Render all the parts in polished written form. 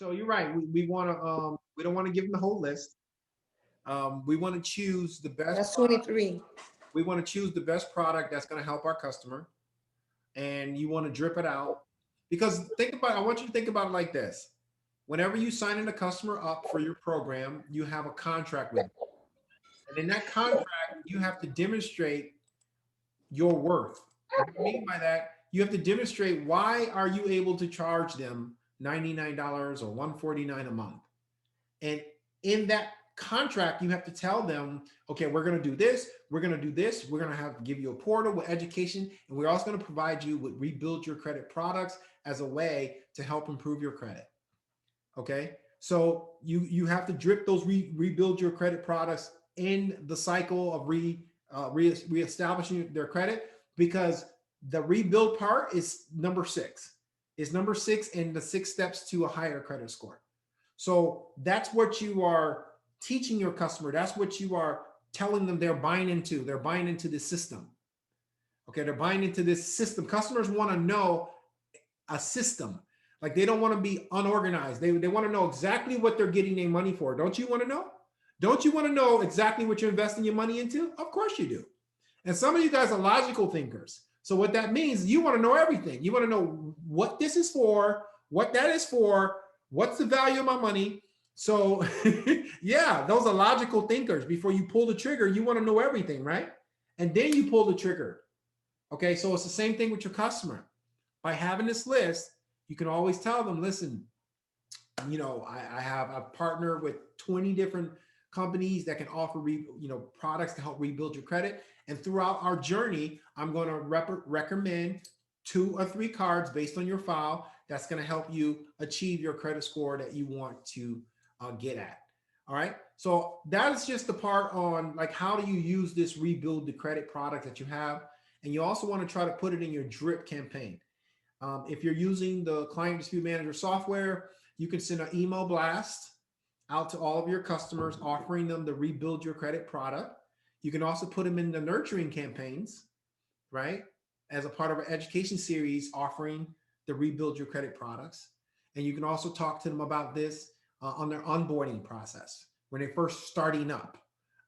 So you're right. We want to we don't want to give them the whole list. We want to choose the best. That's 23. We want to choose the best product that's going to help our customer, and you want to drip it out. Because think about, I want you to think about it like this. Whenever you sign in a customer up for your program, you have a contract with them. And in that contract, you have to demonstrate your worth. What I mean by that, you have to demonstrate why are you able to charge them $99 or $149 a month. And in that contract, you have to tell them, okay, we're going to do this, we're going to do this, we're going to have to give you a portal with education, and we're also going to provide you with rebuild your credit products as a way to help improve your credit. Okay, so you have to drip those rebuild your credit products in the cycle of reestablishing their credit, because the rebuild part is number 6. It's number 6 in the 6 steps to a higher credit score. So that's what you are teaching your customer. That's what you are telling them they're buying into. They're buying into this system. Okay, they're buying into this system. Customers want to know a system. Like, they don't want to be unorganized. They want to know exactly what they're getting their money for. Don't you want to know? Don't you want to know exactly what you're investing your money into? Of course you do. And some of you guys are logical thinkers. So what that means, you want to know everything. You want to know what this is for, what that is for, what's the value of my money. So yeah, those are logical thinkers. Before you pull the trigger, you want to know everything, right? And then you pull the trigger. Okay, so it's the same thing with your customer. By having this list, you can always tell them, listen, you know, I have a partner with 20 different companies that can offer products to help rebuild your credit. And throughout our journey, I'm going to recommend 2 or 3 cards based on your file that's going to help you achieve your credit score that you want to get at. All right. So that is just the part on, like, how do you use this rebuild the credit product that you have? And you also want to try to put it in your drip campaign. If you're using the Client Dispute Manager software, you can send an email blast out to all of your customers offering them the rebuild your credit product. You can also put them in the nurturing campaigns, right? As a part of our education series offering the rebuild your credit products. And you can also talk to them about this on their onboarding process when they're first starting up.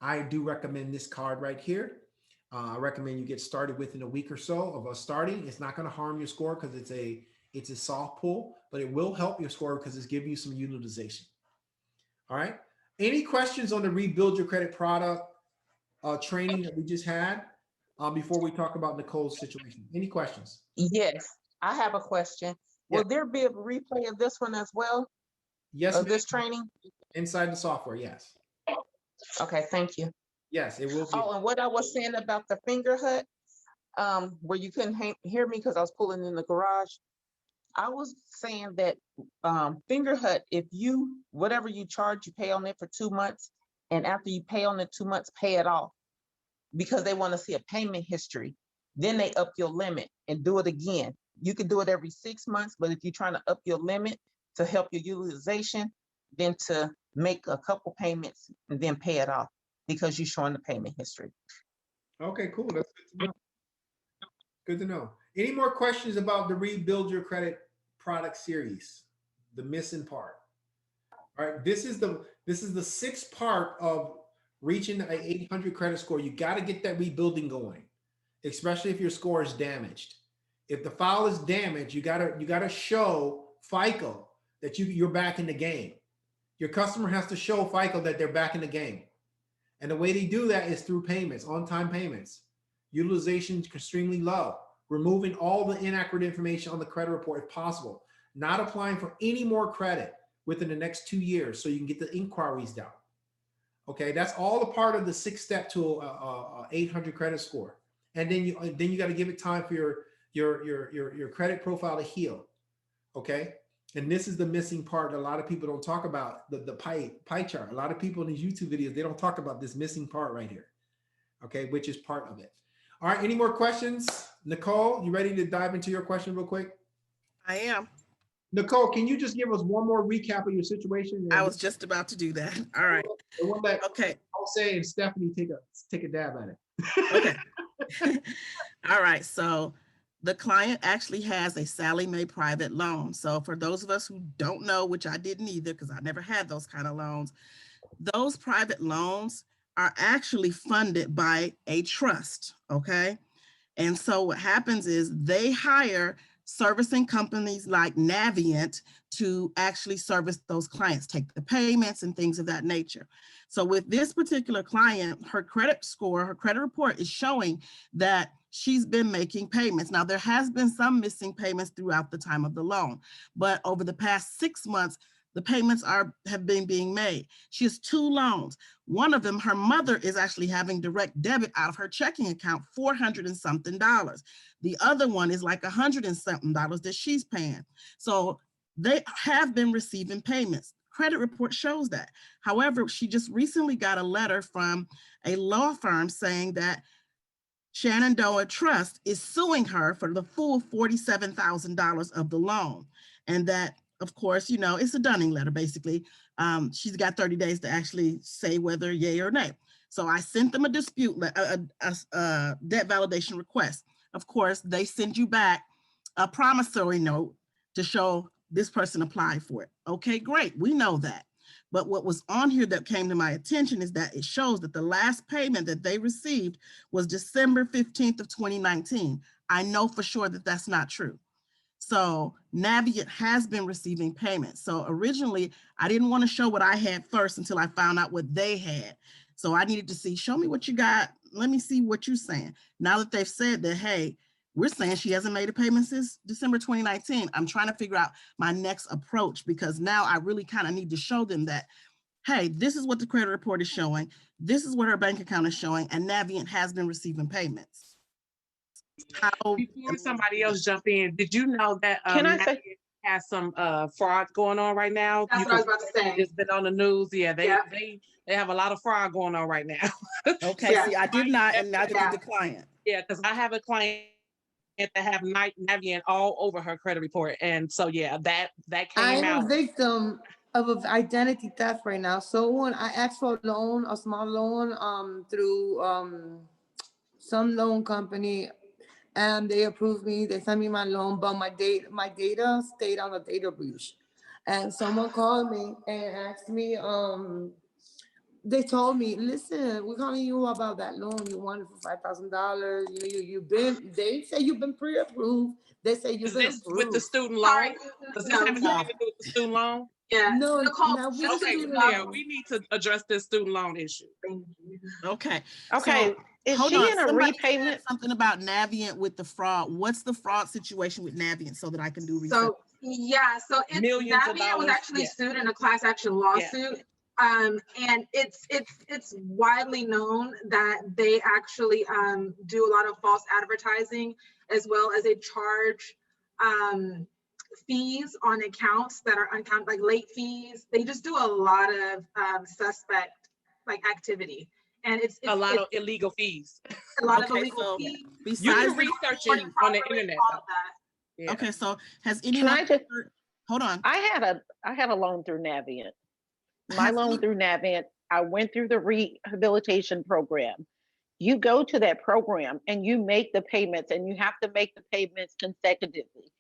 I do recommend this card right here. I recommend you get started within a week or so of us starting. It's not going to harm your score because it's a soft pull, but it will help your score because it's giving you some utilization. All right. Any questions on the rebuild your credit product training that we just had before we talk about Nicole's situation? Any questions? Yes, I have a question. Yeah. Will there be a replay of this one as well? Yes, of this training? Inside the software, yes. Okay, thank you. Yes, it will be. Oh, and what I was saying about the finger hut, where you couldn't hear me because I was pulling in the garage. I was saying that finger hut, if you, whatever you charge, you pay on it for 2 months. And after you pay on it 2 months, pay it off, because they want to see a payment history. Then they up your limit and do it again. You can do it every 6 months, but if you're trying to up your limit to help your utilization, then to make a couple payments and then pay it off, because you're showing the payment history. Okay, cool. That's good to know. Good to know. Any more questions about the rebuild your credit product series? The missing part. All right, this is the 6th part of reaching an 800 credit score. You got to get that rebuilding going, especially if your score is damaged. If the file is damaged, you gotta show FICO that you're back in the game. Your customer has to show FICO that they're back in the game. And the way they do that is through payments, on-time payments. Utilization is extremely low. Removing all the inaccurate information on the credit report if possible. Not applying for any more credit within the next 2 years so you can get the inquiries down. Okay, that's all a part of the 6th step to a 800 credit score. And then you got to give it time for your credit profile to heal. Okay. And this is the missing part that a lot of people don't talk about, the pie chart. A lot of people in these YouTube videos, they don't talk about this missing part right here, okay, which is part of it. All right, any more questions? Nicole, you ready to dive into your question real quick? I am. Nicole, can you just give us one more recap of your situation? I was just about to do that. All right. Okay. I'll say, and Stephanie take a dab at it. Okay. All right. So the client actually has a Sallie Mae private loan. So for those of us who don't know, which I didn't either, because I never had those kind of loans, those private loans are actually funded by a trust, okay? And so what happens is they hire servicing companies like Navient to actually service those clients, take the payments and things of that nature. So with this particular client, her credit score, her credit report is showing that she's been making payments. Now, there has been some missing payments throughout the time of the loan, but over the past 6 months, the payments have been being made. She has 2 loans. One of them, her mother is actually having direct debit out of her checking account, $400 and something. The other one is like $100 and something that she's paying. So they have been receiving payments. Credit report shows that. However, she just recently got a letter from a law firm saying that Shenandoah Trust is suing her for the full $47,000 of the loan. And that, of course, you know, it's a dunning letter, basically. She's got 30 days to actually say whether yay or nay. So I sent them a dispute, a debt validation request. Of course, they send you back a promissory note to show this person applied for it. Okay, great, we know that. But what was on here that came to my attention is that it shows that the last payment that they received was December 15th of 2019. I know for sure that that's not true. So Navient has been receiving payments. So originally, I didn't want to show what I had first until I found out what they had. So I needed to see, show me what you got. Let me see what you're saying. Now that they've said that, hey, we're saying she hasn't made a payment since December 2019. I'm trying to figure out my next approach, because now I really kind of need to show them that, hey, this is what the credit report is showing. This is what her bank account is showing, and Navient has been receiving payments. How, Before somebody else jump in, did you know that Can I say- has some fraud going on right now? That's what I was about to say. It's been on the news. Yeah, they Yeah. they have a lot of fraud going on right now. okay, Yeah. see, I did not, and neither Yeah. did the client. Yeah, because I have a client that have Navient all over her credit report, and so yeah, that came I'm out. a victim of an identity theft right now. So when I asked for a loan, a small loan, through some loan company, and they approved me, they sent me my loan, but my data stayed on the data breach. And someone called me and asked me, they told me, listen, we're calling you about that loan you wanted for $5,000. They say you've been pre-approved. They say you've Is been this approved. with the student Sorry. loan? Does this No. have anything to do with the student loan? Yeah. No, Nicole, now we just Okay, student yeah, loan. we need to address this student loan issue. Okay. Okay, So, is hold she on. in a Somebody said repayment? something about Navient with the fraud. What's the fraud situation with Navient so that I can do research? So yeah, so it's Millions of Navient was dollars, actually yeah. sued in a class action lawsuit. And it's widely known that they actually do a lot of false advertising, as well as they charge fees on accounts that are uncounted, like late fees. They just do a lot of suspect like activity, and it's A lot of illegal fees. a lot of Okay, illegal so fees. You besides can the, research it on the Properly, internet. all though. of that. Yeah. okay, so has Can anyone I just, hold on. I had a loan through Navient. My Has loan any- through Navient, I went through the rehabilitation program. You go to that program and you make the payments, and you have to make the payments consecutively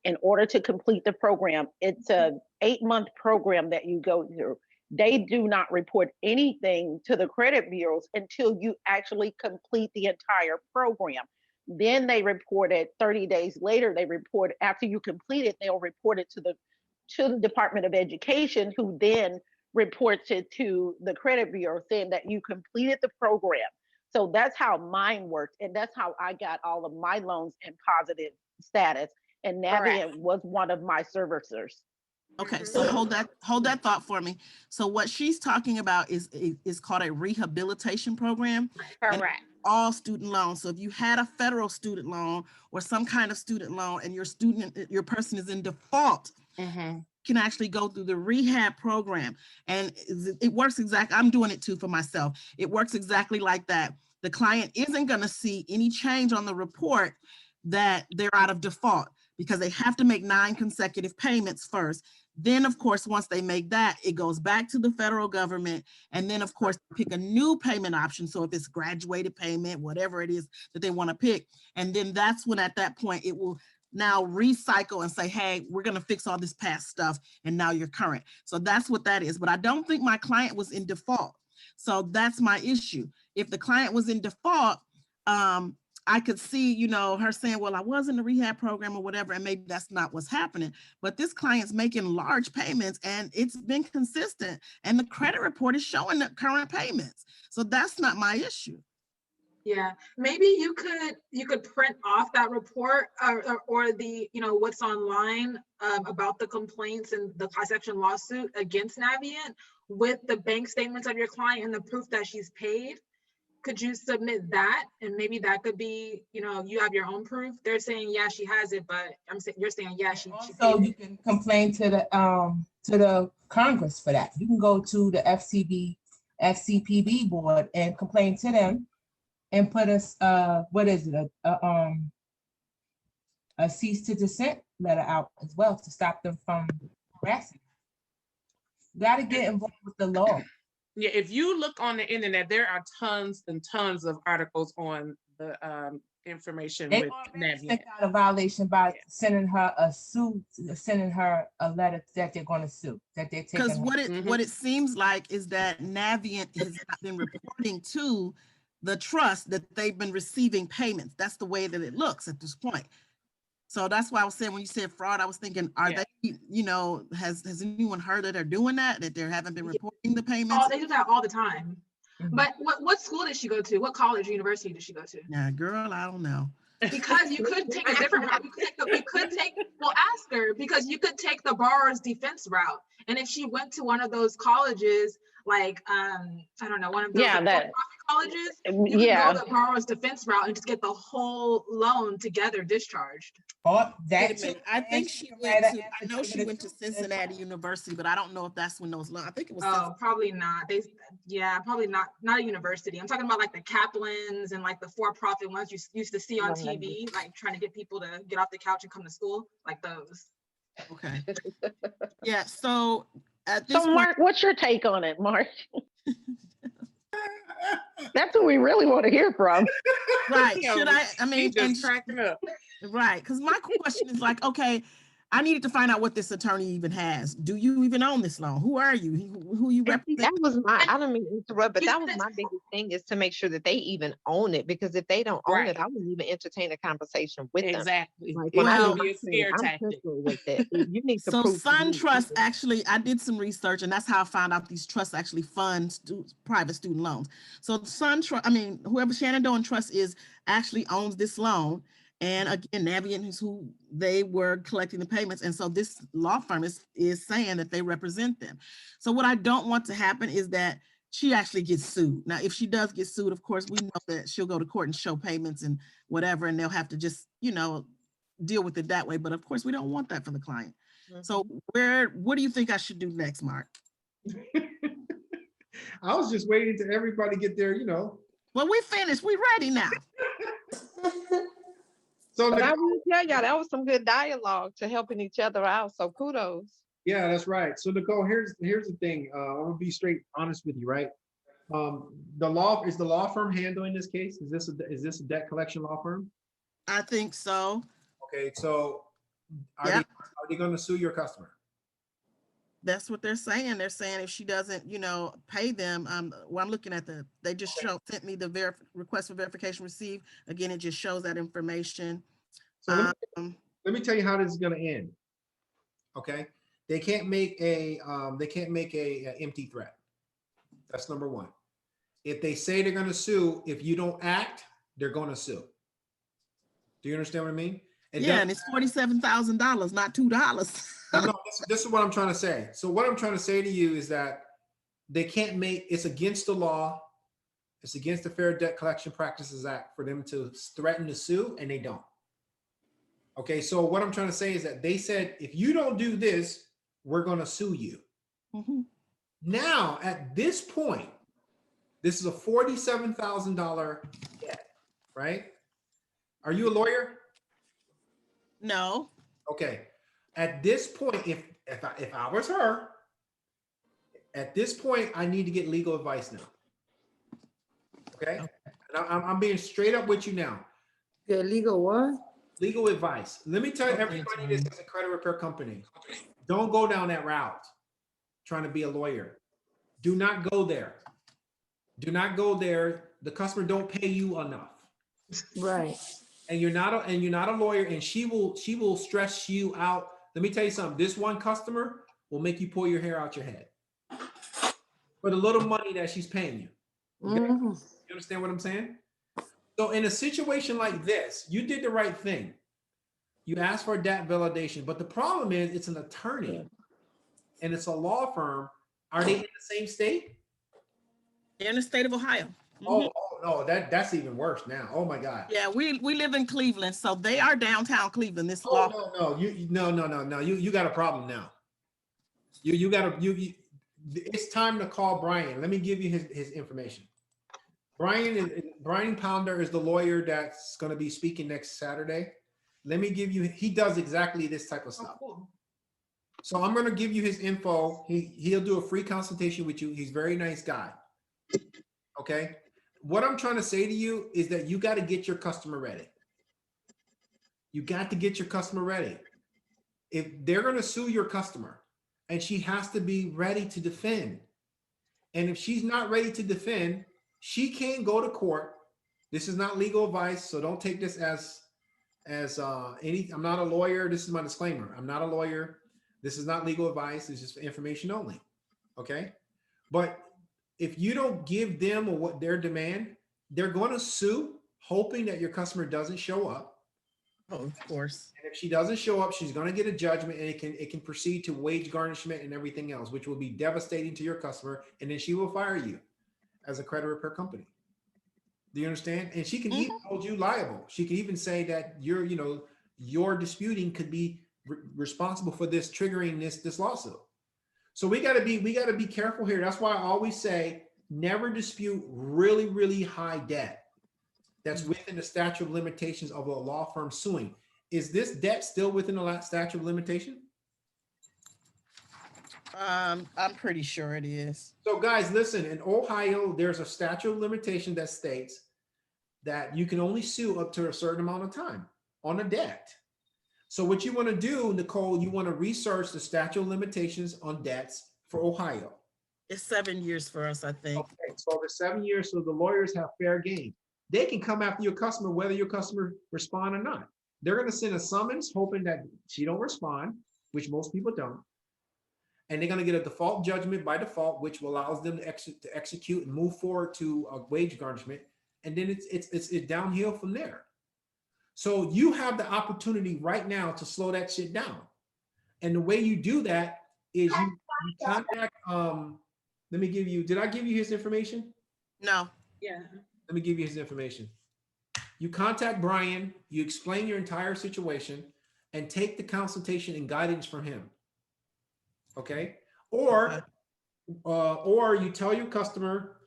in order to complete the program. It's a 8-month program that you go through. They do not report anything to the credit bureaus until you actually complete the entire program. Then they report it 30 days later. They report after you complete it, they'll report it to the Department of Education, who then reports it to the credit bureau saying that you completed the program. So that's how mine worked. And that's how I got all of my loans in positive status. And Navient was one of my servicers. Okay, so hold that thought for me. So what she's talking about is called a rehabilitation program. And Correct. all student loans. So if you had a federal student loan or some kind of student loan, and your person is in default, can actually go through the rehab program. And it works exactly, I'm doing it too for myself. It works exactly like that. The client isn't going to see any change on the report that they're out of default, because they have to make 9 consecutive payments first. Then, of course, once they make that, it goes back to the federal government. And then, of course, pick a new payment option. So if it's graduated payment, whatever it is that they want to pick. And then that's when at that point, it will now recycle and say, hey, we're going to fix all this past stuff. And now you're current. So that's what that is. But I don't think my client was in default. So that's my issue. If the client was in default, I could see, you know, her saying, well, I was in the rehab program or whatever, and maybe that's not what's happening. But this client's making large payments and it's been consistent. And the credit report is showing the current payments. So that's not my issue. Yeah, maybe you could print off that report or the, you know, what's online about the complaints and the class action lawsuit against Navient with the bank statements of your client and the proof that she's paid. Could you submit that? And maybe that could be, you know, you have your own proof. They're saying, yeah, she has it, but I'm saying, you're saying, yeah, she So paid you can complain to the Congress for that. You can go to the FCPB board and complain to them and put a cease to dissent letter out as well to stop them from harassing. Got to get involved with the law. Yeah, if you look on the internet, there are tons and tons of articles on the information They with already Navient. sent out a violation by sending her a suit, sending her a letter that they're going to sue, that they're taking. Because what it seems like is that Navient has not been reporting to the trust that they've been receiving payments. That's the way that it looks at this point. So that's why I was saying, when you said fraud, I was thinking, are they, you know, has anyone heard that they're doing that they haven't been reporting the payments? Oh, they do that all the time. But what school did she go to? What college or university did she go to? Yeah, girl, I don't know. Because you could take a different route. Well, ask her, because you could take the borrower's defense route. And if she went to one of those colleges, like, I don't know, one of those colleges, you could go the borrower's defense route and just get the whole loan together discharged. Oh, that I think she went to, I know she went to Cincinnati University, but I don't know if that's when those loans, I think it was. Oh, probably not. Probably not a university. I'm talking about like the Kaplans and like the for-profit ones you used to see on TV, like trying to get people to get off the couch and come to school, like those. Okay. Yeah, so at this point, Mark, what's your take on it, Mark? That's what we really want to hear from. Right. Should I mean, just cracking up. Right. Because my question is like, okay, I needed to find out what this attorney even has. Do you even own this loan? Who are you? Who you represent? That was I don't mean to interrupt, but that was my biggest thing, is to make sure that they even own it, because if they don't own it, I wouldn't even entertain a conversation with them. Exactly. Like, It'll be a scare tactic. With it. You need to so prove SunTrust, actually, I did some research, and that's how I found out these trusts actually fund private student loans. So SunTrust, I mean, whoever Shenandoah Trust is, actually owns this loan. And again, Navient is who they were collecting the payments. And so this law firm is saying that they represent them. So what I don't want to happen is that she actually gets sued. Now, if she does get sued, of course, we know that she'll go to court and show payments and whatever, and they'll have to just, you know, deal with it that way. But of course, we don't want that for the client. So what do you think I should do next, Mark? I was just waiting till everybody get there, you know. Well, we finished. We ready now. So I will tell y'all, that was some good dialogue to helping each other out. So kudos. Yeah, that's right. So Nicole, here's the thing. I'm gonna be straight honest with you, right? The law firm handling this case? Is this a debt collection law firm? I think so. Okay, so are they going to sue your customer? That's what they're saying. They're saying if she doesn't, you know, pay them. Well, I'm looking at they just sent me the request for verification received. Again, it just shows that information. So let me tell you how this is going to end. Okay, they can't make a empty threat. That's number one. If they say they're going to sue, if you don't act, they're going to sue. Do you understand what I mean? And it's $47,000, not $2. No, this is what I'm trying to say. So what I'm trying to say to you is that they can't it's against the law. It's against the Fair Debt Collection Practices Act for them to threaten to sue, and they don't. Okay, so what I'm trying to say is that they said, if you don't do this, we're going to sue you. Now, at this point, this is a $47,000 debt, right? Are you a lawyer? No. Okay. At this point, if I was her, at this point, I need to get legal advice now. Okay? And I'm being straight up with you now. Get legal what? Legal advice. Let me tell Okay, everybody this as a credit repair company. Don't go down that route trying to be a lawyer. Do not go there. Do not go there. The customer don't pay you enough. Right. And you're not a lawyer, and she will stress you out. Let me tell you something. This one customer will make you pull your hair out your head for the little money that she's paying you. Okay? Mhm. You understand what I'm saying? So in a situation like this, you did the right thing. You asked for a debt validation, but the problem is it's an attorney and it's a law firm. Are they in the same state? They're in the state of Ohio. Oh no, that's even worse now. Oh my God. Yeah, we live in Cleveland, so they are downtown Cleveland. This law. No, you got a problem now. You it's time to call Brian. Let me give you his information. Brian Pounder is the lawyer that's going to be speaking next Saturday. Let me give you, he does exactly this type of stuff. Cool. So I'm going to give you his info. He'll do a free consultation with you. He's a very nice guy. Okay. What I'm trying to say to you is that you got to get your customer ready. You got to get your customer ready. If they're going to sue your customer, and she has to be ready to defend. And if she's not ready to defend, she can't go to court. This is not legal advice, so don't take this as any. I'm not a lawyer. This is my disclaimer. I'm not a lawyer. This is not legal advice. It's just for information only. Okay. But if you don't give them or what their demand, they're going to sue, hoping that your customer doesn't show up. Oh, of course. And if she doesn't show up, she's going to get a judgment, and it can proceed to wage garnishment and everything else, which will be devastating to your customer. And then she will fire you as a credit repair company. Do you understand? And she can even hold you liable. She can even say that your disputing could be responsible for this triggering this lawsuit. So we got to be careful here. That's why I always say never dispute really, really high debt that's within the statute of limitations of a law firm suing. Is this debt still within the statute of limitation? I'm pretty sure it is. So guys, listen, in Ohio, there's a statute of limitation that states that you can only sue up to a certain amount of time on a debt. So what you want to do, Nicole, you want to research the statute of limitations on debts for Ohio. It's 7 years for us, I think. Okay, so over 7 years, so the lawyers have fair game. They can come after your customer, whether your customer respond or not. They're going to send a summons, hoping that she don't respond, which most people don't. And they're going to get a default judgment by default, which allows them to execute and move forward to a wage garnishment. And then it's downhill from there. So you have the opportunity right now to slow that shit down. And the way you do that is you contact, let me give you, did I give you his information? No. Yeah. Let me give you his information. You contact Brian, you explain your entire situation, and take the consultation and guidance from him. Okay? Or you tell your customer,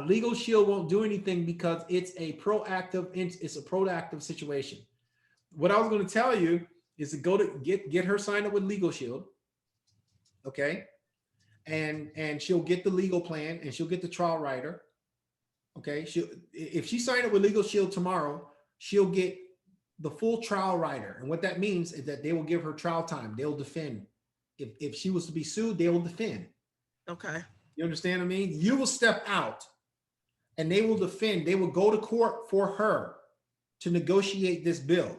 Legal Shield won't do anything because it's a proactive situation. What I was going to tell you is to go to get her signed up with Legal Shield. Okay? And she'll get the legal plan, and she'll get the trial writer. Okay, if she signed up with Legal Shield tomorrow, she'll get the full trial writer. And what that means is that they will give her trial time. They'll defend. If she was to be sued, they will defend. Okay. You understand what I mean? You will step out and they will defend. They will go to court for her to negotiate this bill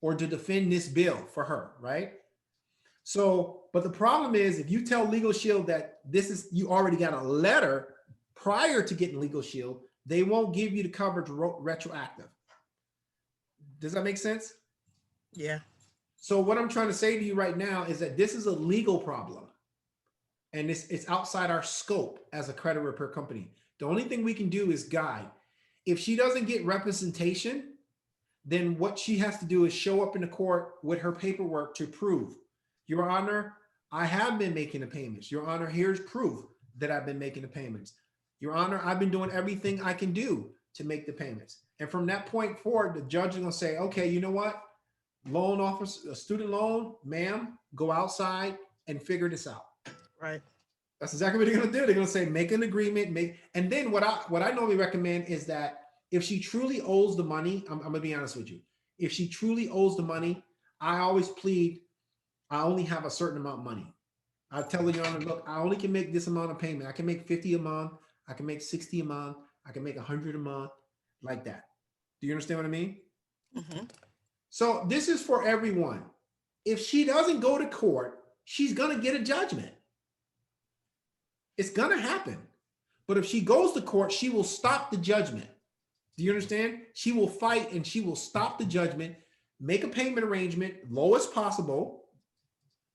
or to defend this bill for her, right? So, but the problem is if you tell Legal Shield that you already got a letter prior to getting Legal Shield, they won't give you the coverage retroactive. Does that make sense? Yeah. So what I'm trying to say to you right now is that this is a legal problem, and it's outside our scope as a credit repair company. The only thing we can do is guide. If she doesn't get representation, then what she has to do is show up in the court with her paperwork to prove, Your Honor, I have been making the payments. Your Honor, here's proof that I've been making the payments. Your Honor, I've been doing everything I can do to make the payments. And from that point forward, the judge is going to say, okay, you know what? Loan officer, a student loan, ma'am, go outside, and figure this out. Right. That's exactly what they're going to do. They're going to say, make an agreement, and then what I normally recommend is that if she truly owes the money, I'm going to be honest with you. If she truly owes the money, I always plead, I only have a certain amount of money. I tell the owner, look, I only can make this amount of payment. I can make 50 a month. I can make 60 a month. I can make 100 a month, like that. Do you understand what I mean? Mm-hmm. So this is for everyone. If she doesn't go to court, she's going to get a judgment. It's going to happen. But if she goes to court, she will stop the judgment. Do you understand? She will fight and she will stop the judgment, make a payment arrangement, low as possible,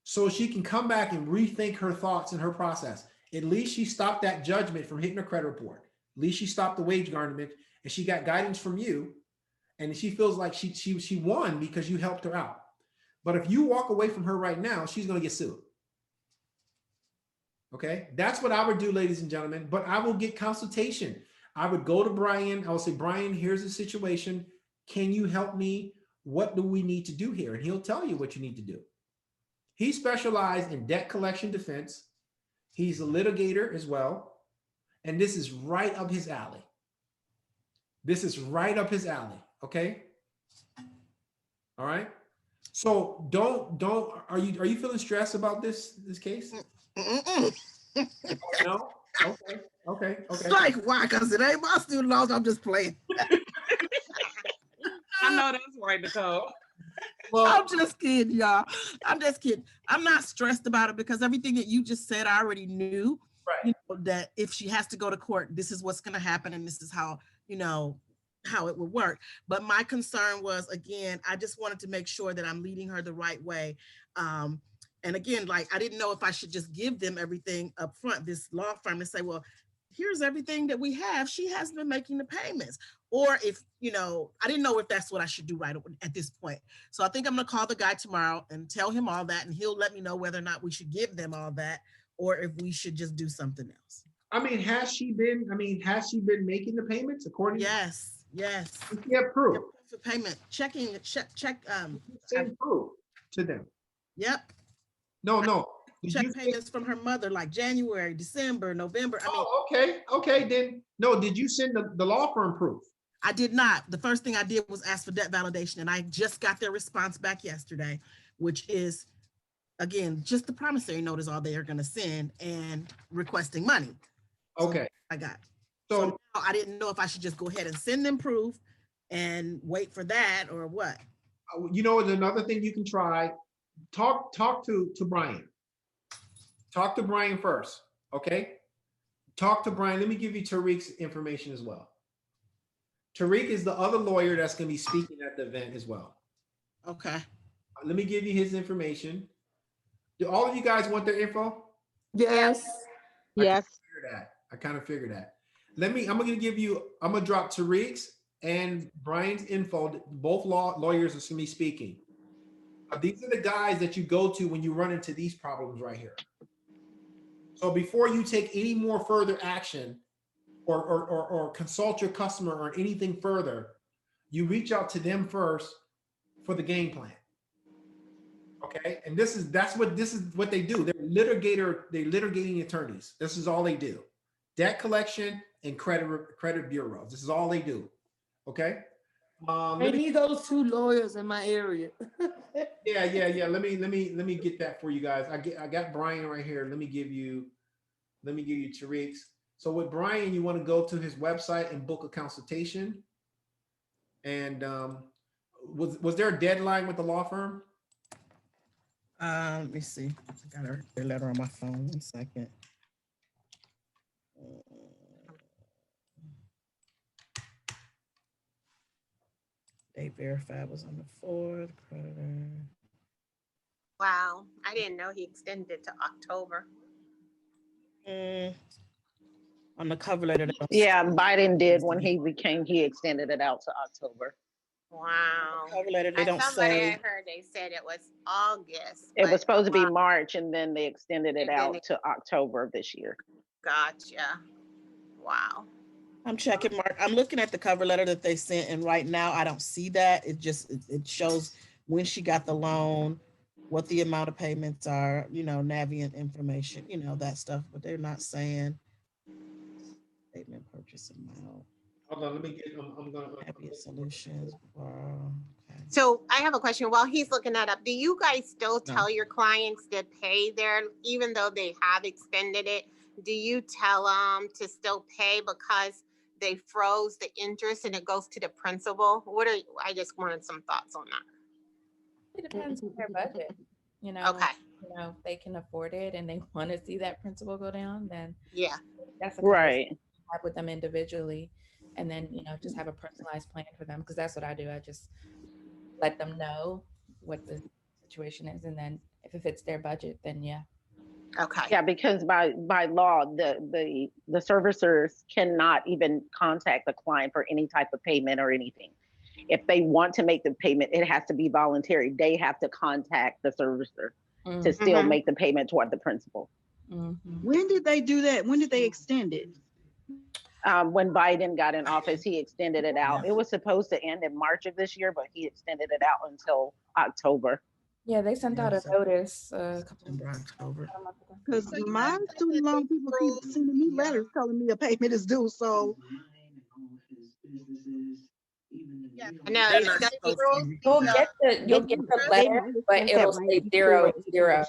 so she can come back and rethink her thoughts and her process. At least she stopped that judgment from hitting her credit report. At least she stopped the wage garnishment, and she got guidance from you, and she feels like she won because you helped her out. But if you walk away from her right now, she's going to get sued. Okay, that's what I would do, ladies and gentlemen. But I will get consultation. I would go to Brian. I will say, Brian, here's the situation. Can you help me? What do we need to do here? And he'll tell you what you need to do. He specialized in debt collection defense. He's a litigator as well. And this is right up his alley. This is right up his alley. Okay. All right. So are you feeling stressed about this case? No? Okay. Like, why? Because it ain't my student loans. I'm just playing. I know that's right, Nicole. Well, I'm just kidding, y'all. I'm just kidding. I'm not stressed about it because everything that you just said, I already knew. Right. You know, that if she has to go to court, this is what's going to happen, and this is how, how it would work. But my concern was, again, I just wanted to make sure that I'm leading her the right way. And again, like, I didn't know if I should just give them everything up front, this law firm, and say, well, here's everything that we have. She has been making the payments. Or if, I didn't know if that's what I should do right at this point. So I think I'm going to call the guy tomorrow and tell him all that, and he'll let me know whether or not we should give them all that, or if we should just do something else. I mean, has she been making the payments according? Yes. Yeah, proof. For payment, check. Send proof to them. Yep. No. Check payments from her mother, like January, December, November. Okay. Then no, did you send the law firm proof? I did not. The first thing I did was ask for debt validation, and I just got their response back yesterday, which is, again, just the promissory note is all they are going to send, and requesting money. Okay. So I got. So now I didn't know if I should just go ahead and send them proof and wait for that, or what. Another thing you can try. Talk to Brian. Talk to Brian first. Okay. Talk to Brian. Let me give you Tariq's information as well. Tariq is the other lawyer that's going to be speaking at the event as well. Okay. Let me give you his information. Do all of you guys want their info? Yes. Yes. I kind of figured that. I'm going to drop Tariq's and Brian's info. Both lawyers are going to be speaking. These are the guys that you go to when you run into these problems right here. So before you take any more further action or consult your customer or anything further, you reach out to them first for the game plan. Okay. And this is what they do. They're litigating attorneys. This is all they do. Debt collection and credit bureaus. This is all they do. Okay. I need those two lawyers in my area. Yeah. Let me get that for you guys. I got Brian right here. Let me give you Tariq's. So with Brian, you want to go to his website and book a consultation. And was there a deadline with the law firm? Let me see. I got their letter on my phone. 1 second. Date verified was on the 4th. Creditor. Wow, I didn't know he extended it to October. On the cover letter. Yeah, Biden did when he extended it out to October. Wow. Cover letter, they don't Somebody say. I heard they said it was August. It was but supposed to be wow. March, and then they extended it And then out to October of this year. Gotcha. Wow. I'm checking, Mark. I'm looking at the cover letter that they sent, and right now I don't see that. It shows when she got the loan, what the amount of payments are, you know, Navient information, you know, that stuff, but they're not saying statement purchase amount. Hold on, let me get, I'm gonna. Navient Solutions. Wow. Okay. So I have a question. While he's looking that up, do you guys still No. tell your clients to pay their, even though they have extended it, do you tell them to still pay because they froze the interest and it goes to the principal? I just wanted some thoughts on that. It depends on their budget, you know. Okay. You know, if they can afford it and they want to see that principal go down, then Yeah. that's a Right. conversation to have with them individually, and then, you know, just have a personalized plan for them, because that's what I do. I just let them know what the situation is, and then if it fits their budget, then yeah. Okay. Yeah, because by law, the servicers cannot even contact the client for any type of payment or anything. If they want to make the payment, it has to be voluntary. They have to contact the servicer to still make the payment toward the principal. When did they do that? When did they extend it? When Biden got in office, he extended it out. It was supposed to end in March of this year, but he extended it out until October. Yeah, they sent out a notice a couple of October. Because my student loan people keep sending me letters telling me a payment is due. So No, you'll get the letter, but it'll say 0, 0.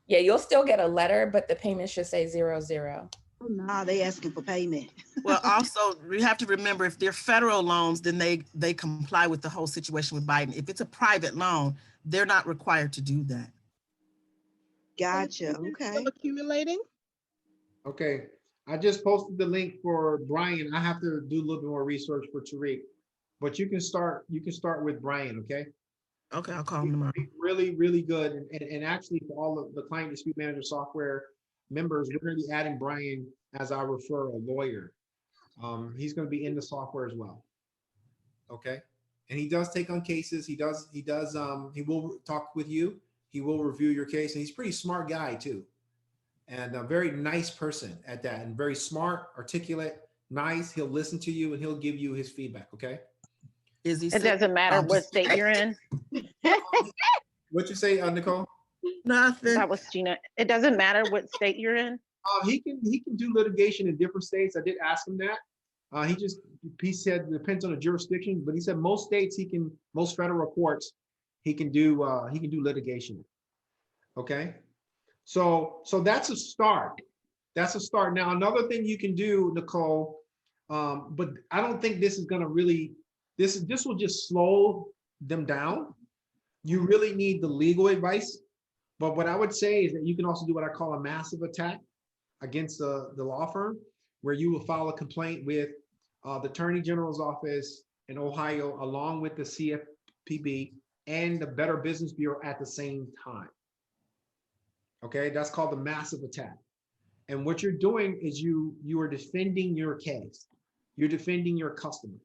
Yeah, you'll still get a letter, but the payment should say 0, 0. Nah, they asking for payment. Well, also we have to remember, if they're federal loans, then they comply with the whole situation with Biden. If it's a private loan, they're not required to do that. Gotcha. Okay. Still accumulating? Okay, I just posted the link for Brian. I have to do a little bit more research for Tariq, but you can start with Brian, okay? Okay, I'll call him tomorrow. Really, really good. And actually, for all of the client dispute manager software members, we're going to be adding Brian as our referral lawyer. He's going to be in the software as well. Okay. And he does take on cases. He will talk with you. He will review your case, and he's a pretty smart guy too. And a very nice person at that, and very smart, articulate, nice. He'll listen to you and he'll give you his feedback. Okay. Is he? It doesn't matter what state you're in. What you say, Nicole? Nothing. That was Gina. It doesn't matter what state you're in. He can do litigation in different states. I did ask him that. He said it depends on the jurisdiction, but he said most states most federal courts he can do litigation. Okay, so that's a start. That's a start. Now another thing you can do, Nicole, but I don't think this is going to really. This will just slow them down. You really need the legal advice. But what I would say is that you can also do what I call a massive attack against the law firm, where you will file a complaint with the Attorney General's office in Ohio, along with the CFPB and the Better Business Bureau at the same time. Okay, that's called the massive attack. And what you're doing is you are defending your case. You're defending your customer.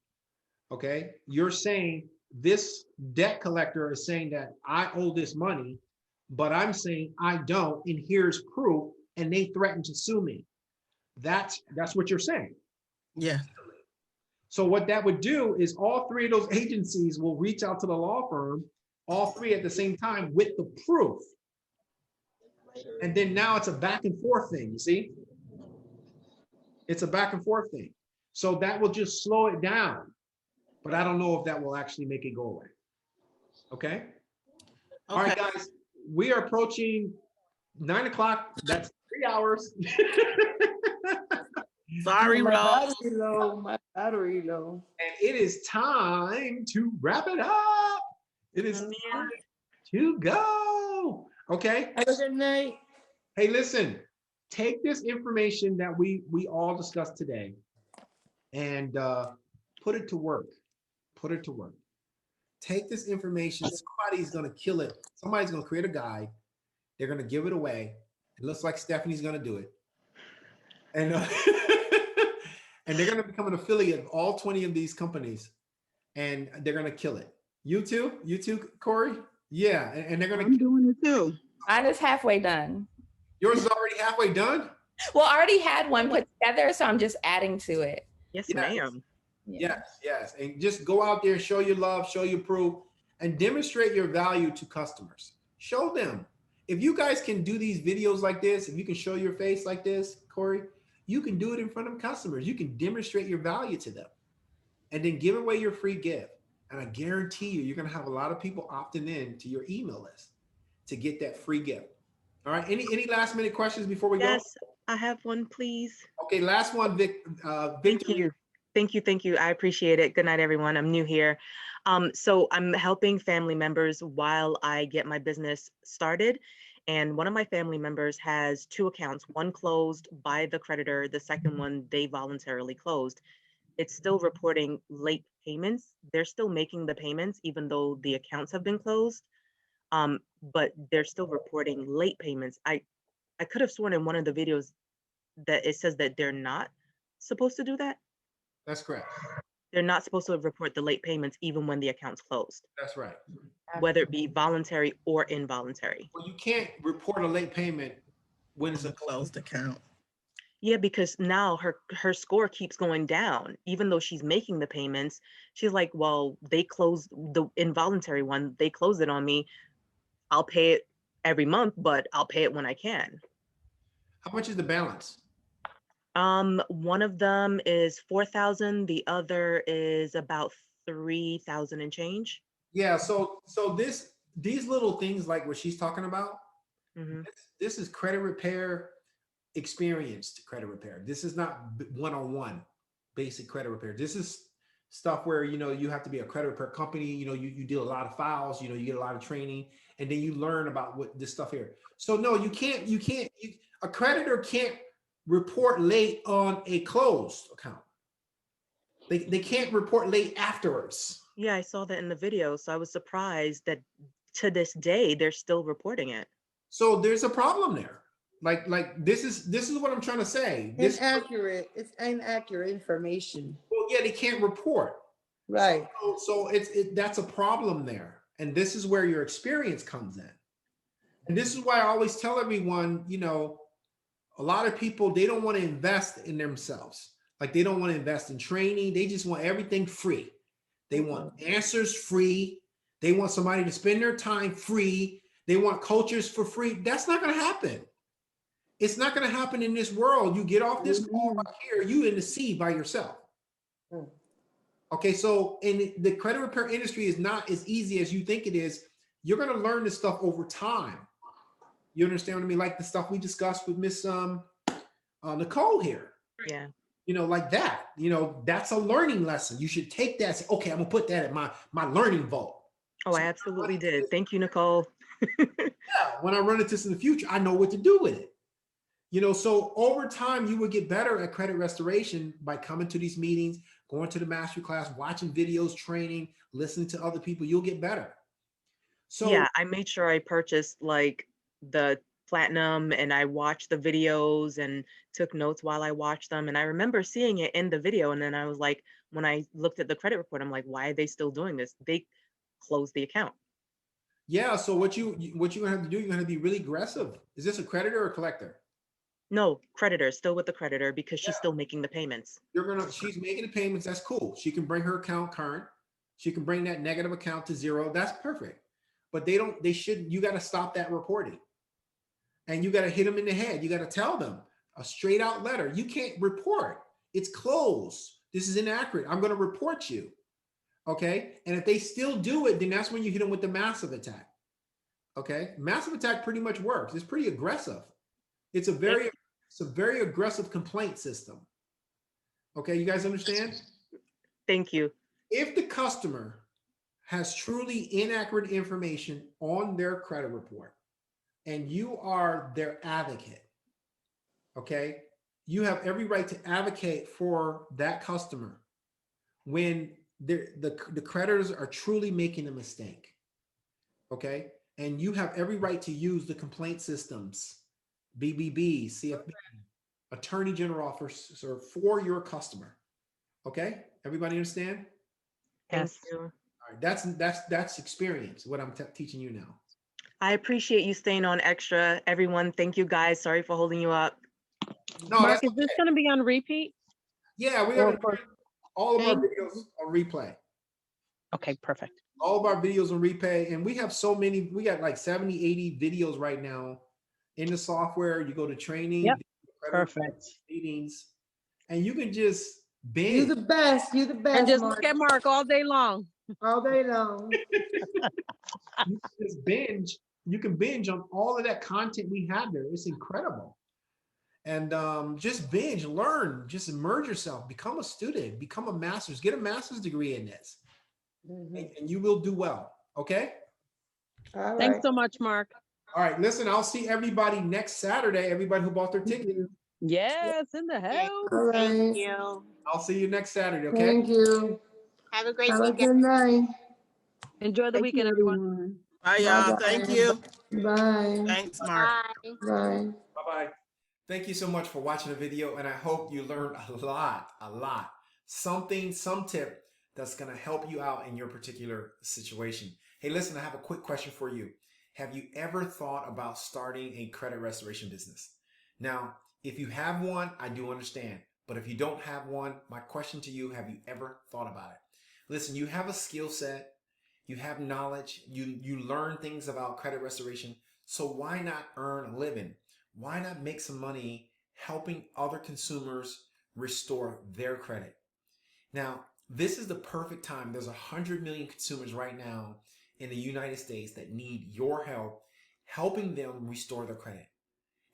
Okay, you're saying this debt collector is saying that I owe this money, but I'm saying I don't, and here's proof, and they threaten to sue me. That's what you're saying. Yeah. So what that would do is all three of those agencies will reach out to the law firm, all three at the same time with the proof. And then now it's a back and forth thing, you see? It's a back and forth thing. So that will just slow it down. But I don't know if that will actually make it go away. Okay? All right, guys, we are approaching 9 o'clock. That's 3 hours. Sorry, Rose. My battery low. And it is time to wrap it up. It is time to go. Okay? Have a good night. Hey, listen, take this information that we all discussed today and put it to work. Put it to work. Take this information. Somebody's going to kill it. Somebody's going to create a guide. They're going to give it away. It looks like Stephanie's going to do it. And, and they're going to become an affiliate of all 20 of these companies. And they're going to kill it. You too, Corey? Yeah. And they're going to. I'm doing it too. Mine is halfway done. Yours is already halfway done? Well, I already had one put together, so I'm just adding to it. Yes, ma'am. Yes. And just go out there, show your love, show your proof, and demonstrate your value to customers. Show them. If you guys can do these videos like this, if you can show your face like this, Corey, you can do it in front of customers. You can demonstrate your value to them and then give away your free gift. And I guarantee you, you're going to have a lot of people opting in to your email list to get that free gift. All right. Any last minute questions before we go? Yes, I have one, please. Okay. Last one, Vic. Thank you. Thank you. I appreciate it. Good night, everyone. I'm new here. So I'm helping family members while I get my business started. And one of my family members has 2 accounts, one closed by the creditor, the second one they voluntarily closed. It's still reporting late payments. They're still making the payments, even though the accounts have been closed. But they're still reporting late payments. I could have sworn in one of the videos that it says that they're not supposed to do that. That's correct. They're not supposed to report the late payments even when the account's closed, That's right. whether it be voluntary or involuntary. Well, you can't report a late payment when it's a Closed account. Yeah, because now her score keeps going down, even though she's making the payments. She's like, well, they closed the involuntary one. They closed it on me. I'll pay it every month, but I'll pay it when I can. How much is the balance? One of them is 4,000. The other is about 3,000 and change. Yeah. So these little things like what she's talking about, this is credit repair, experienced credit repair. This is not one-on-one basic credit repair. This is stuff where, you know, you have to be a credit repair company. You know, you deal a lot of files, you know, you get a lot of training, and then you learn about what this stuff here. So no, a creditor can't report late on a closed account. They can't report late afterwards. Yeah, I saw that in the video. So I was surprised that to this day, they're still reporting it. So there's a problem there. Like this is what I'm trying to say. It's inaccurate information. Well, yeah, they can't report. Right. So that's a problem there. And this is where your experience comes in. And this is why I always tell everyone, you know, a lot of people, they don't want to invest in themselves. Like they don't want to invest in training. They just want everything free. They want answers free. They want somebody to spend their time free. They want coaches for free. That's not going to happen. It's not going to happen in this world. You get off this call right here, you in the sea by yourself. Okay, so in the credit repair industry is not as easy as you think it is. You're going to learn this stuff over time. You understand what I mean? Like the stuff we discussed with Miss Nicole here. Yeah. You know, like that. You know, that's a learning lesson. You should take that and say, okay, I'm gonna put that in my learning vault. Oh, so I absolutely did. Thank you, Nicole. Yeah, when I run into this in the future, I know what to do with it. You know, so over time, you will get better at credit restoration by coming to these meetings, going to the master class, watching videos, training, listening to other people. You'll get better. So yeah, I made sure I purchased like the platinum and I watched the videos and took notes while I watched them. And I remember seeing it in the video. And then I was like, when I looked at the credit report, I'm like, why are they still doing this? They closed the account. Yeah. So what you're gonna have to do, you're gonna be really aggressive. Is this a creditor or a collector? No, creditor, still with the creditor because she's still making the payments. She's making the payments. That's cool. She can bring her account current. She can bring that negative account to zero. That's perfect. But you got to stop that reporting. And you got to hit them in the head. You got to tell them a straight out letter. You can't report. It's closed. This is inaccurate. I'm going to report you. Okay. And if they still do it, then that's when you hit them with the massive attack. Okay. Massive attack pretty much works. It's pretty aggressive. It's a very aggressive complaint system. Okay. You guys understand? Thank you. If the customer has truly inaccurate information on their credit report, and you are their advocate, okay? You have every right to advocate for that customer when the creditors are truly making a mistake, okay? And you have every right to use the complaint systems, BBB, CFB, Attorney General Officer for your customer, okay? Everybody understand? Thank you. All right, that's experience, what I'm teaching you now. I appreciate you staying on extra. Everyone, thank you guys. Sorry for holding you up. No, Mark, is this going to be on repeat? Yeah, we got all of our videos on replay. Okay, perfect. all of our videos on Repay. And we have so many, we got like 70, 80 videos right now in the software. You go to training, Yep. credit Perfect. meetings, and you can just You binge. the best. You the best. And just Mark. look at Mark all day long. All day long. You can just binge. You can binge on all of that content we have there. It's incredible. And just binge, learn, just immerse yourself, become a student, become a master's, get a master's degree in this, and you will do well. Okay. All Thanks right. so much, Mark. All right. Listen, I'll see everybody next Saturday. Everybody who bought their ticket. Yes, in the house. All right. Thank you. I'll see you next Saturday. Okay. Thank you. Have a great Have a weekend. good night. Enjoy the Thank you, weekend, everyone. everyone. Bye, y'all. Bye-bye. Thank you. Bye. Thanks, Mark. Bye. Bye. Bye-bye. Thank you so much for watching the video, and I hope you learned a lot. Some tip that's going to help you out in your particular situation. Hey, listen, I have a quick question for you. Have you ever thought about starting a credit restoration business? Now, if you have one, I do understand. But if you don't have one, my question to you, have you ever thought about it? Listen, you have a skill set, you have knowledge, you learn things about credit restoration. So why not earn a living? Why not make some money helping other consumers restore their credit? Now, this is the perfect time. There's 100 million consumers right now in the United States that need your help helping them restore their credit.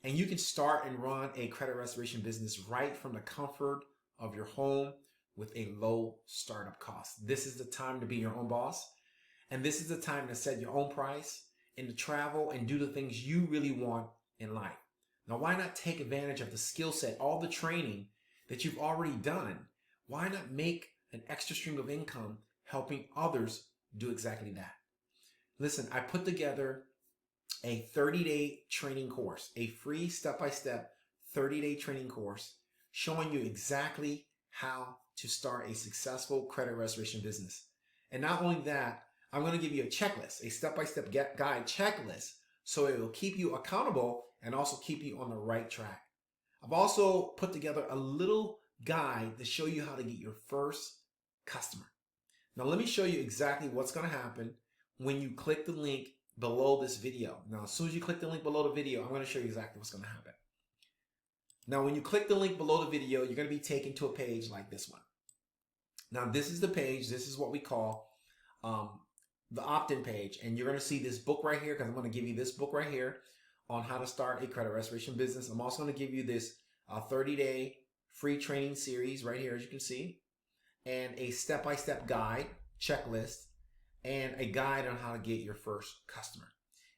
And you can start and run a credit restoration business right from the comfort of your home with a low startup cost. This is the time to be your own boss. And this is the time to set your own price and to travel and do the things you really want in life. Now, why not take advantage of the skill set, all the training that you've already done? Why not make an extra stream of income helping others do exactly that? Listen, I put together a 30-day training course, a free step-by-step 30-day training course showing you exactly how to start a successful credit restoration business. And not only that, I'm going to give you a checklist, a step-by-step guide checklist, so it will keep you accountable and also keep you on the right track. I've also put together a little guide to show you how to get your first customer. Now, let me show you exactly what's going to happen when you click the link below this video. Now, as soon as you click the link below the video, I'm going to show you exactly what's going to happen. Now, when you click the link below the video, you're going to be taken to a page like this one. Now, this is the page. This is what we call the opt-in page. And you're going to see this book right here, because I'm going to give you this book right here on how to start a credit restoration business. I'm also going to give you this 30-day free training series right here, as you can see, and a step-by-step guide, checklist, and a guide on how to get your first customer.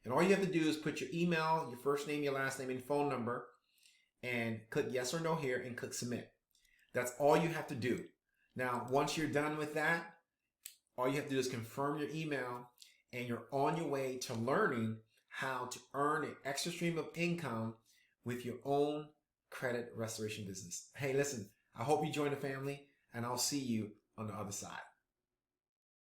And all you have to do is put your email, your first name, your last name, and phone number, and click yes or no here and click submit. That's all you have to do. Now, once you're done with that, all you have to do is confirm your email, and you're on your way to learning how to earn an extra stream of income with your own credit restoration business. Hey, listen, I hope you join the family, and I'll see you on the other side.